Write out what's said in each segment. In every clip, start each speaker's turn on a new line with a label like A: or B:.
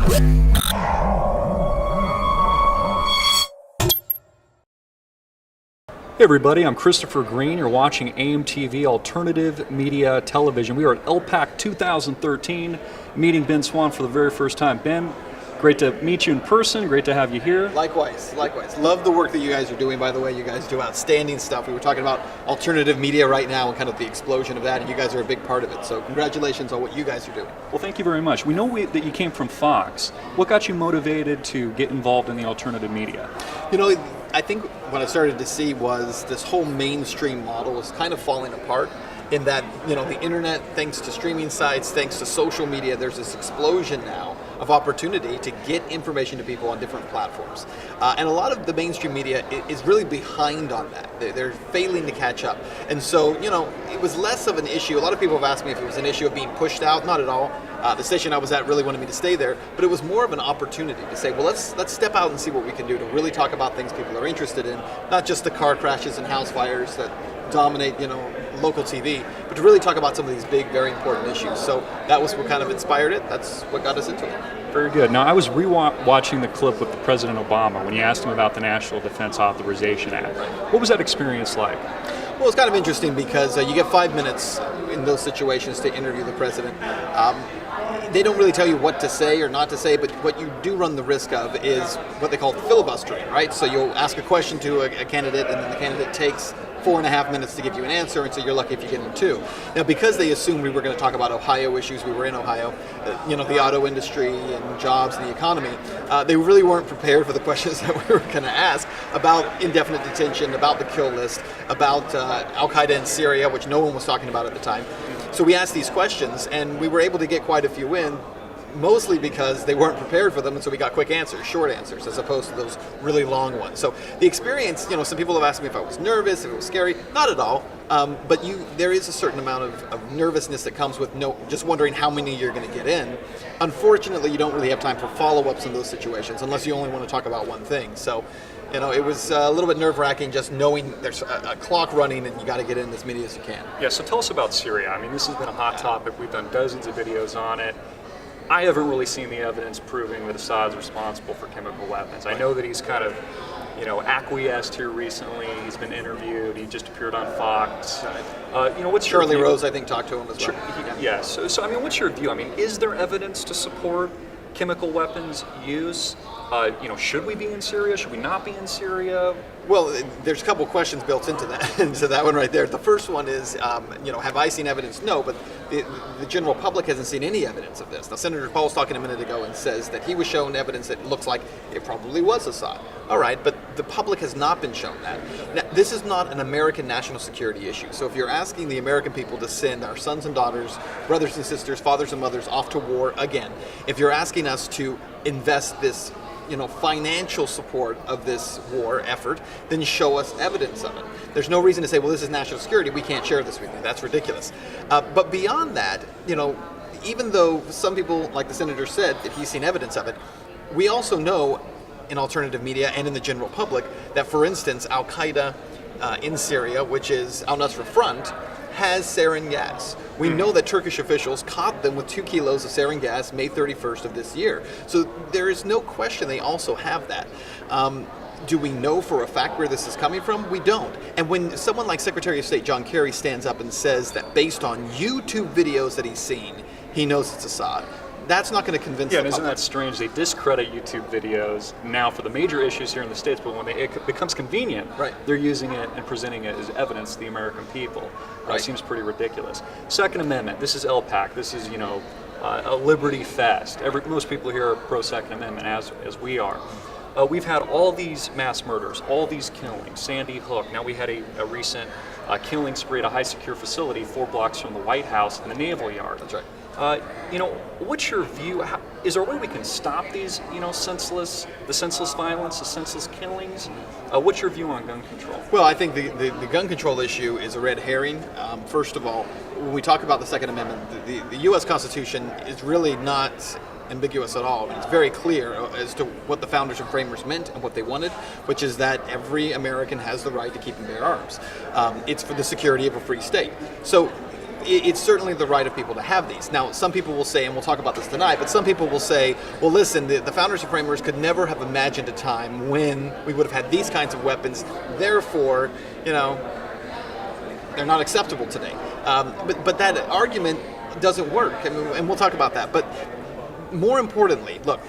A: Hey everybody, I'm Christopher Green. You're watching AMTV Alternative Media Television. We are at LPAC 2013, meeting Ben Swann for the very first time. Ben, great to meet you in person. Great to have you here.
B: Likewise. Love the work that you guys are doing, by the way. You guys do outstanding stuff. We were talking about alternative media right now and kind of the explosion of that, and you guys are a big part of it. So congratulations on what you guys are doing.
A: Well, thank you very much. We know that you came from Fox. What got you motivated to get involved in the alternative media?
B: You know, I think what I started to see was this whole mainstream model was kind of falling apart in that, you know, the internet, thanks to streaming sites, thanks to social media, there's this explosion now of opportunity to get information to people on different platforms. And a lot of the mainstream media is really behind on that. They're failing to catch up. And so, you know, it was less of an issue. A lot of people have asked me if it was an issue of being pushed out. Not at all. The station I was at really wanted me to stay there, but it was more of an opportunity to say, well, let's step out and see what we can do to really talk about things people are interested in, not just the car crashes and house fires that dominate, you know, local TV, but to really talk about some of these big, very important issues. So that was what kind of inspired it. That's what got us into it.
A: Very good. Now, I was watching the clip with President Obama when you asked him about the National Defense Authorization Act.
B: Right.
A: What was that experience like?
B: Well, it's kind of interesting because you get 5 minutes in those situations to interview the president. They don't really tell you what to say or not to say, but what you do run the risk of is what they call filibustering, right? So you'll ask a question to a candidate, and then the candidate takes 4.5 minutes to give you an answer, and so you're lucky if you get in 2. Now, because they assumed we were going to talk about Ohio issues, we were in Ohio, you know, the auto industry and jobs and the economy, they really weren't prepared for the questions that we were going to ask about indefinite detention, about the kill list, about Al-Qaeda in Syria, which no one was talking about at the time. So we asked these questions, and we were able to get quite a few in, mostly because they weren't prepared for them, and so we got quick answers, short answers, as opposed to those really long ones. So the experience, you know, some people have asked me if I was nervous, if it was scary. Not at all, but there is a certain amount of nervousness that comes with just wondering how many you're going to get in. Unfortunately, you don't really have time for follow-ups in those situations, unless you only want to talk about one thing. So, you know, it was a little bit nerve-wracking just knowing there's a clock running and you got to get in as many as you can.
A: Yeah, so tell us about Syria. I mean, this has been a hot topic. We've done dozens of videos on it. I haven't really seen the evidence proving that Assad's responsible for chemical weapons. I know that he's kind of, you know, acquiesced here recently. He's been interviewed. He just appeared on Fox. You know, what's
B: Charlie
A: your view?
B: Rose, I think, talked to him as well.
A: Yes. So, I mean, what's your view? I mean, is there evidence to support chemical weapons use? You know, should we be in Syria? Should we not be in Syria?
B: Well, there's a couple questions built into that, into that one right there. The first one is, you know, have I seen evidence? No, but the general public hasn't seen any evidence of this. Now, Senator Paul was talking a minute ago and says that he was shown evidence that looks like it probably was Assad. All right, but the public has not been shown that. Now, this is not an American national security issue. So if you're asking the American people to send our sons and daughters, brothers and sisters, fathers and mothers off to war again, if you're asking us to invest this, you know, financial support of this war effort, then show us evidence of it. There's no reason to say, well, this is national security, we can't share this with you. That's ridiculous. But beyond that, you know, even though some people, like the senator said, that he's seen evidence of it, we also know in alternative media and in the general public that, for instance, Al-Qaeda in Syria, which is Al-Nusra Front, has sarin gas. We know that Turkish officials caught them with 2 kilos of sarin gas May 31st of this year. So there is no question they also have that. Do we know for a fact where this is coming from? We don't. And when someone like Secretary of State John Kerry stands up and says that based on YouTube videos that he's seen, he knows it's Assad, that's not going to convince the public.
A: Isn't that strange? They discredit YouTube videos now for the major issues here in the States, but when it becomes convenient,
B: right,
A: they're using it and presenting it as evidence to the American people.
B: Right.
A: It seems pretty ridiculous. Second Amendment, this is LPAC, this is, you know, a liberty fest. Most people here are pro-Second Amendment, as we are. We've had all these mass murders, all these killings, Sandy Hook. Now we had a recent killing spree at a high-secure facility 4 blocks from the White House in the Naval Yard.
B: That's right.
A: You know, what's your view? Is there a way we can stop these, you know, senseless violence, the senseless killings? What's your view on gun control?
B: Well, I think the gun control issue is a red herring. First of all, when we talk about the Second Amendment, the U.S. Constitution is really not ambiguous at all. I mean, it's very clear as to what the founders and framers meant and what they wanted, which is that every American has the right to keep and bear arms. It's for the security of a free state. So it's certainly the right of people to have these. Now, some people will say, and we'll talk about this tonight, but some people will say, well, listen, the founders and framers could never have imagined a time when we would have had these kinds of weapons. Therefore, they're not acceptable today. But that argument doesn't work, and we'll talk about that. But more importantly, look,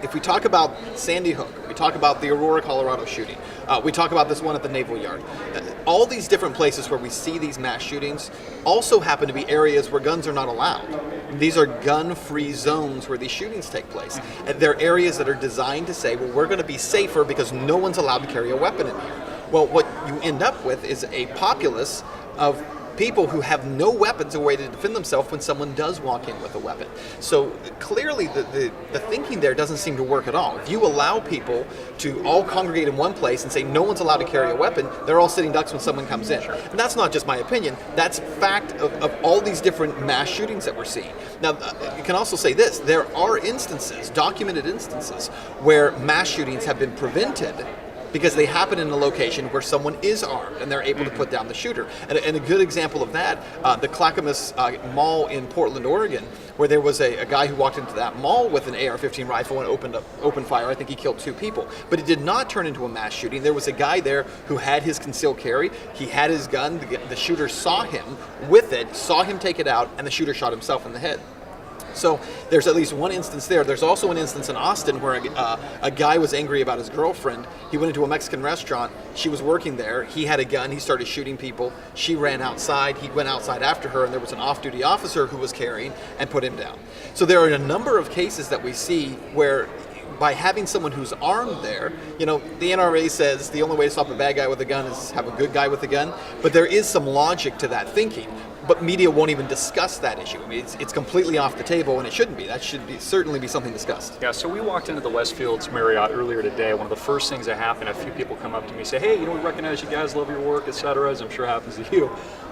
B: if we talk about Sandy Hook, we talk about the Aurora, Colorado shooting, we talk about this one at the Naval Yard, all these different places where we see these mass shootings also happen to be areas where guns are not allowed. These are gun-free zones where these shootings take place. And they're areas that are designed to say, well, we're going to be safer because no one's allowed to carry a weapon in here. Well, what you end up with is a populace of people who have no weapons, a way to defend themselves when someone does walk in with a weapon. So clearly the thinking there doesn't seem to work at all. If you allow people to all congregate in one place and say no one's allowed to carry a weapon, they're all sitting ducks when someone comes in. And that's not just my opinion, that's fact of all these different mass shootings that we're seeing. Now, you can also say this, there are instances, documented instances, where mass shootings have been prevented because they happen in a location where someone is armed and they're able to put down the shooter. And a good example of that, the Clackamas Mall in Portland, Oregon, where there was a guy who walked into that mall with an AR-15 rifle and opened fire. I think he killed 2 people. But it did not turn into a mass shooting. There was a guy there who had his concealed carry. He had his gun. The shooter saw him with it, saw him take it out, and the shooter shot himself in the head. So there's at least one instance there. There's also an instance in Austin where a guy was angry about his girlfriend. He went into a Mexican restaurant. She was working there. He had a gun. He started shooting people. She ran outside. He went outside after her, and there was an off-duty officer who was carrying and put him down. So there are a number of cases that we see where by having someone who's armed there, the NRA says the only way to stop a bad guy with a gun is have a good guy with a gun, but there is some logic to that thinking. But media won't even discuss that issue. I mean, it's completely off the table, and it shouldn't be. That should certainly be something discussed.
A: Yeah, so we walked into the Westfields Marriott earlier today. One of the first things that happened, a few people come up to me and say, hey, we recognize you guys, love your work, etc., as I'm sure happens to you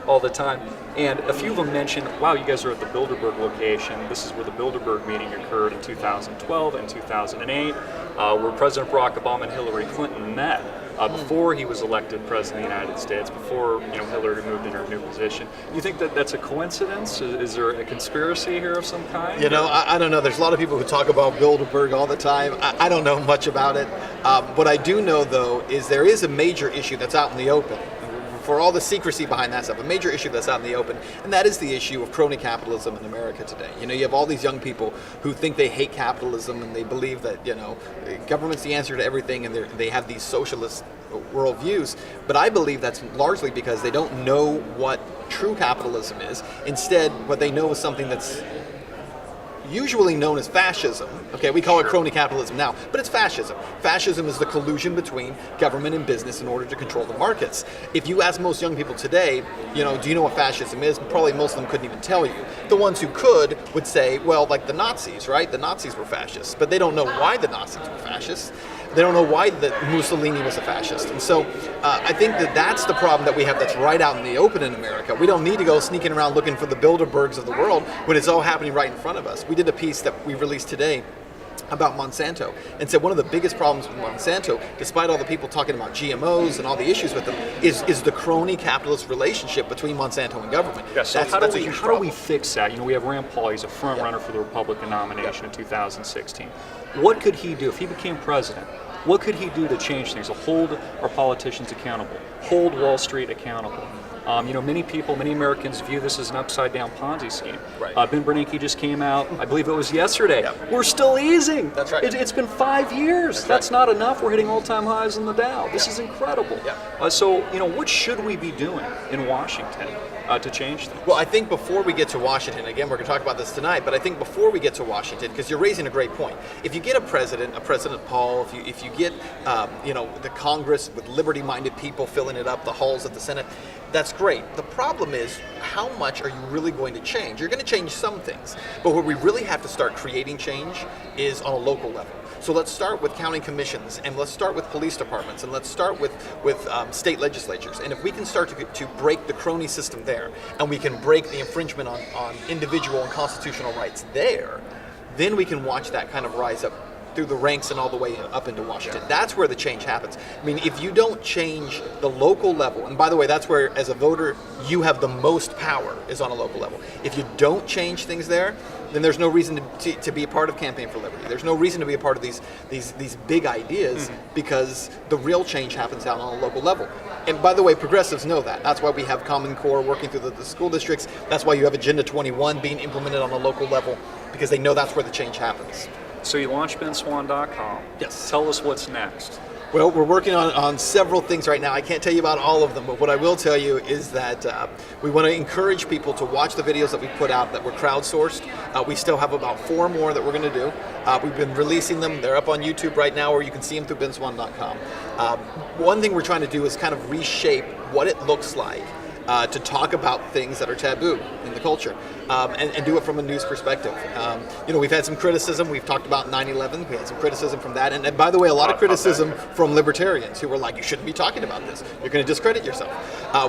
A: all the time. And a few of them mentioned, wow, you guys are at the Bilderberg location. This is where the Bilderberg meeting occurred in 2012 and 2008, where President Barack Obama and Hillary Clinton met. Before he was elected president of the United States, before Hillary moved in her new position. You think that that's a coincidence? Is there a conspiracy here of some kind?
B: I don't know. There's a lot of people who talk about Bilderberg all the time. I don't know much about it. What I do know, though, is there is a major issue that's out in the open. For all the secrecy behind that stuff, a major issue that's out in the open, and that is the issue of crony capitalism in America today. You have all these young people who think they hate capitalism and they believe that government's the answer to everything, and they have these socialist worldviews. But I believe that's largely because they don't know what true capitalism is. Instead, what they know is something that's usually known as fascism. Okay, we call it crony capitalism now, but it's fascism. Fascism is the collusion between government and business in order to control the markets. If you ask most young people today, do you know what fascism is? Probably most of them couldn't even tell you. The ones who could would say, well, like the Nazis, right? The Nazis were fascists, but they don't know why the Nazis were fascists. They don't know why Mussolini was a fascist. And so I think that's the problem that we have that's right out in the open in America. We don't need to go sneaking around looking for the Bilderbergs of the world when it's all happening right in front of us. We did a piece that we released today about Monsanto and said one of the biggest problems with Monsanto, despite all the people talking about GMOs and all the issues with them, is the crony capitalist relationship between Monsanto and government.
A: Yeah, so how do we fix that? We have Rand Paul, he's a front runner for the Republican nomination in 2016. What could he do if he became president? What could he do to change things, to hold our politicians accountable, hold Wall Street accountable? Many Americans view this as an upside-down Ponzi scheme.
B: Right.
A: Ben Bernanke just came out, I believe it was yesterday.
B: Yep.
A: We're still easing.
B: That's right.
A: It's been 5 years. That's not enough. We're hitting all-time highs in the Dow. This is incredible.
B: Yep.
A: So, what should we be doing in Washington to change things?
B: Well, I think before we get to Washington, again, we're going to talk about this tonight, but I think before we get to Washington, because you're raising a great point, if you get a President Paul, if you get the Congress with liberty-minded people filling it up, the halls of the Senate, that's great. The problem is, how much are you really going to change? You're going to change some things, but where we really have to start creating change is on a local level. So let's start with county commissions, and let's start with police departments, and let's start with state legislatures. And if we can start to break the crony system there, and we can break the infringement on individual and constitutional rights there, then we can watch that kind of rise up through the ranks and all the way up into Washington. That's where the change happens. I mean, if you don't change the local level, and by the way, that's where, as a voter, you have the most power, is on a local level. If you don't change things there, then there's no reason to be a part of Campaign for Liberty. There's no reason to be a part of these big ideas, because the real change happens out on a local level. And by the way, progressives know that. That's why we have Common Core working through the school districts. That's why you have Agenda 21 being implemented on a local level, because they know that's where the change happens.
A: So you launched benswann.com.
B: Yes.
A: Tell us what's next.
B: Well, we're working on several things right now. I can't tell you about all of them, but what I will tell you is that we want to encourage people to watch the videos that we put out that were crowdsourced. We still have about 4 more that we're going to do. We've been releasing them. They're up on YouTube right now, or you can see them through benswann.com. One thing we're trying to do is kind of reshape what it looks like to talk about things that are taboo in the culture, and do it from a news perspective. We've had some criticism. We've talked about 9/11. We had some criticism from that. And by the way, a lot of criticism from libertarians who were like, you shouldn't be talking about this. You're going to discredit yourself.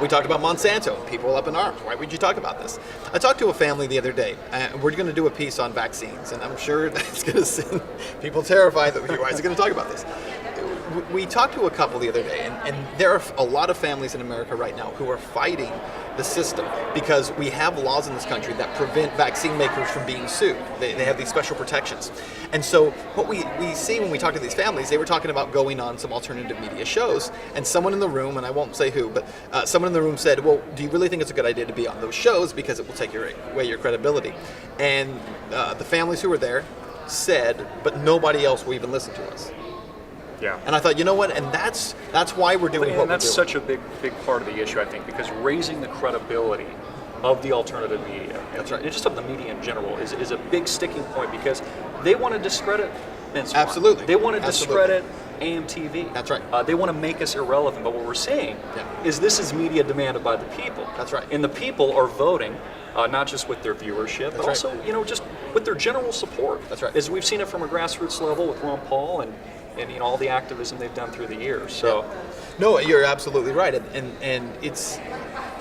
B: We talked about Monsanto. People up in arms. Why would you talk about this? I talked to a family the other day, and we're going to do a piece on vaccines. And I'm sure that's going to send people terrified that, why is it going to talk about this? We talked to a couple the other day, and there are a lot of families in America right now who are fighting the system because we have laws in this country that prevent vaccine makers from being sued. They have these special protections. And so what we see when we talk to these families, they were talking about going on some alternative media shows, and someone in the room, and I won't say who, but someone in the room said, well, do you really think it's a good idea to be on those shows because it will take away your credibility? And the families who were there said, but nobody else will even listen to us.
A: Yeah.
B: And I thought, you know what? And that's why we're doing what we're doing.
A: And that's such a big part of the issue, I think, because raising the credibility of the alternative media,
B: that's right,
A: and just of the media in general, is a big sticking point, because they want to discredit Ben Swann.
B: Absolutely.
A: They want to discredit AMTV.
B: That's right.
A: They want to make us irrelevant. But what we're seeing is this is media demanded by the people.
B: That's right.
A: And the people are voting. Not just with their viewership, but also, just with their general support.
B: That's right.
A: As we've seen it from a grassroots level with Ron Paul and all the activism they've done through the years. So,
B: no, you're absolutely right. And it's,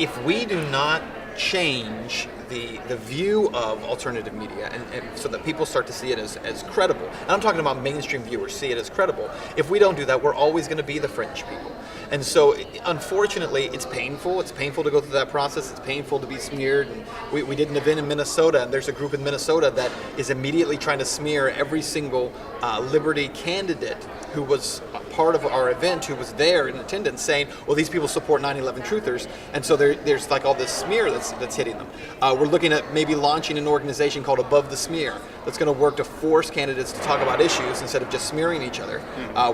B: if we do not change the view of alternative media, and so that people start to see it as credible, and I'm talking about mainstream viewers see it as credible. If we don't do that, we're always going to be the fringe people. And so, unfortunately, it's painful. It's painful to go through that process. It's painful to be smeared. And we did an event in Minnesota, and there's a group in Minnesota that is immediately trying to smear every single Liberty candidate who was a part of our event, who was there in attendance, saying, well, these people support 9/11 truthers. And so there's like all this smear that's hitting them. We're looking at maybe launching an organization called Above the Smear that's going to work to force candidates to talk about issues instead of just smearing each other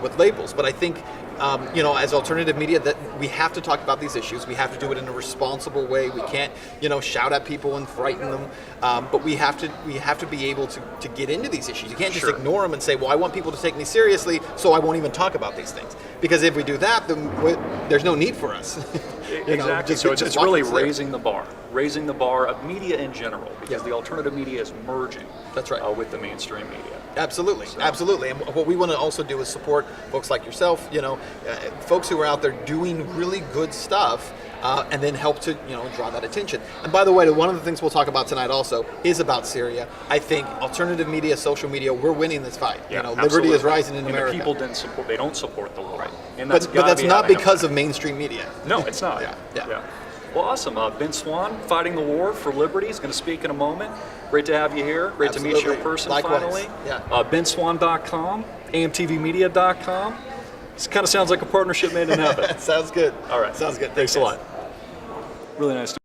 B: with labels. But I think, as alternative media, that we have to talk about these issues. We have to do it in a responsible way. We can't, shout at people and frighten them. But we have to be able to get into these issues. You can't just ignore them and say, well, I want people to take me seriously, so I won't even talk about these things. Because if we do that, then there's no need for us.
A: Exactly. So it's really raising the bar of media in general, because the alternative media is merging.
B: That's right.
A: With the mainstream media.
B: Absolutely, absolutely. And what we want to also do is support folks like yourself, folks who are out there doing really good stuff, and then help to, draw that attention. And by the way, one of the things we'll talk about tonight also is about Syria. I think alternative media, social media, we're winning this fight.
A: Yeah,
B: liberty is rising in America.
A: The people they don't support the war. Right. And
B: but that's not because of mainstream media.
A: No, it's not.
B: Yeah.
A: Well, awesome. Ben Swann, fighting the war for liberty, is going to speak in a moment. Great to have you here. Great to meet you in person.
B: Likewise.
A: Finally.
B: Yeah.
A: benswann.com, amtvmedia.com. This kind of sounds like a partnership made in heaven.
B: Sounds good.
A: All right.
B: Sounds good.
A: Thanks a lot. Really nice to